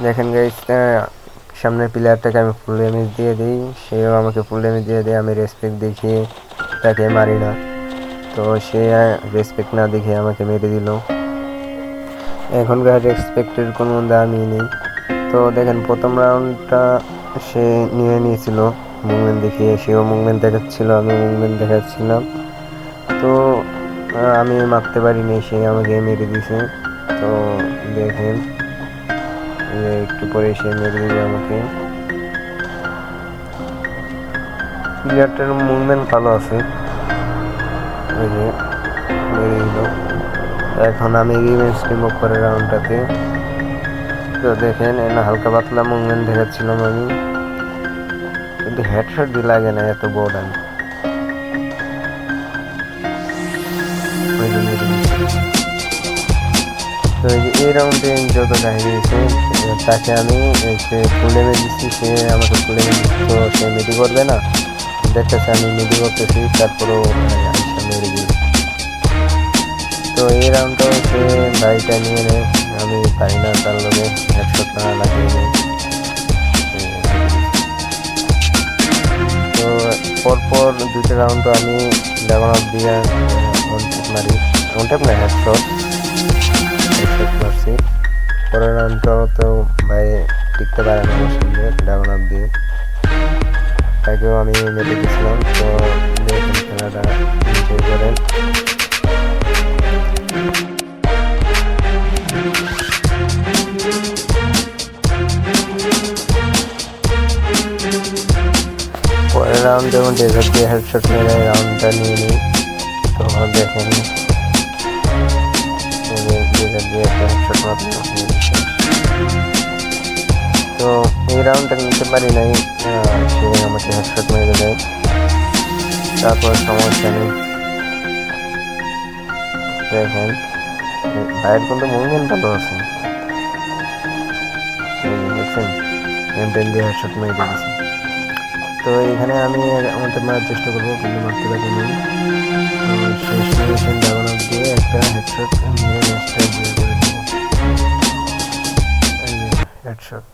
দেখেন গাইস, সামনের প্লেয়ারটাকে আমি ফুল ড্যামেজ দিয়ে দিই, সেও আমাকে ফুল ড্যামেজ দিয়ে দেয়। আমি রেসপেক্ট দেখিয়ে তাকে মারি না, তো সে রেসপেক্ট না দেখে আমাকে মেরে দিল। এখনকার রেসপেক্টের কোনো দামই নেই। তো দেখেন প্রথম রাউন্ডটা সে নিয়ে নিয়েছিল মুভমেন্ট দেখিয়ে, সেও মুভমেন্ট দেখাচ্ছিল, আমি মুভমেন্ট দেখাচ্ছিলাম। তো আমি মারতে পারিনি, সে আমাকে মেরে দিয়েছে। তো দেখেন একটু পরে সে মেরে দিবে আমাকে। প্লেয়ারটার মুভমেন্ট ভালো আছে, ওই যে মেরে দিল। এখন আমি রিভেঞ্জ রিমুভ করে রাউন্ডটাতে। তো দেখেন এনা হালকা পাতলা মুভমেন্ট দেখাচ্ছিলাম আমি, কিন্তু হেডশট দিয়ে লাগে না, এত বড় আমি। তো এই রাউন্ডে যত কাহিনী হয়েছে, তাকে আমি সে ফুলে দিচ্ছি, সে আমাকে ফুলে দিচ্ছি, তো সে মিডি করবে না, দেখতেছে আমি মিডি করতেছি, তারপরেও আইসা মেরে দিই। তো এই রাউন্ডটাও সে গাড়িটা নিয়ে নেয়, আমি পারি না তার লগে হেডশট না লাগিয়ে নেই। তো পরপর দুইটা রাউন্ড তো আমি ড্রাগন অফ দিয়ে মারি, ওনটেপ না হেডশট মারছি। পরের রাউন্ডটাও তো ভাই টিকতে পারে না আমার সঙ্গে ড্রাগন অফ দিয়ে, তাকেও আমি মেরে দিয়েছিলাম। তো দেখুন খেলাটা এনজয় করেন। পরের রাউন্ড যখন ডেজার্ট দিয়ে হেডশট মেরে রাউন্ডটা নিয়ে নিই, তখন দেখেন ডেজার্ট দিয়ে একটা হেডশট মাত্র। তো এই রাউন্ডটা নিতে পারি নাই, সে আমাকে হেডশট মেরে দেয়। তারপর সমস্যা নেই, দেখেন ভাইয়ের কিন্তু মুভমেন্ট ভালো আছে, দেখছেন এমটেন দিয়ে হেডশট মেরে দিয়েছি। তো এখানে আমি আমাদের মারার চেষ্টা করবো, কিন্তু মারতে পারিনি। তো শেষ পজিশন ড্রাগন অফ দিয়ে একটা হেডশট মেরে ম্যাচটা দিয়ে করে দেবো, হেডশট।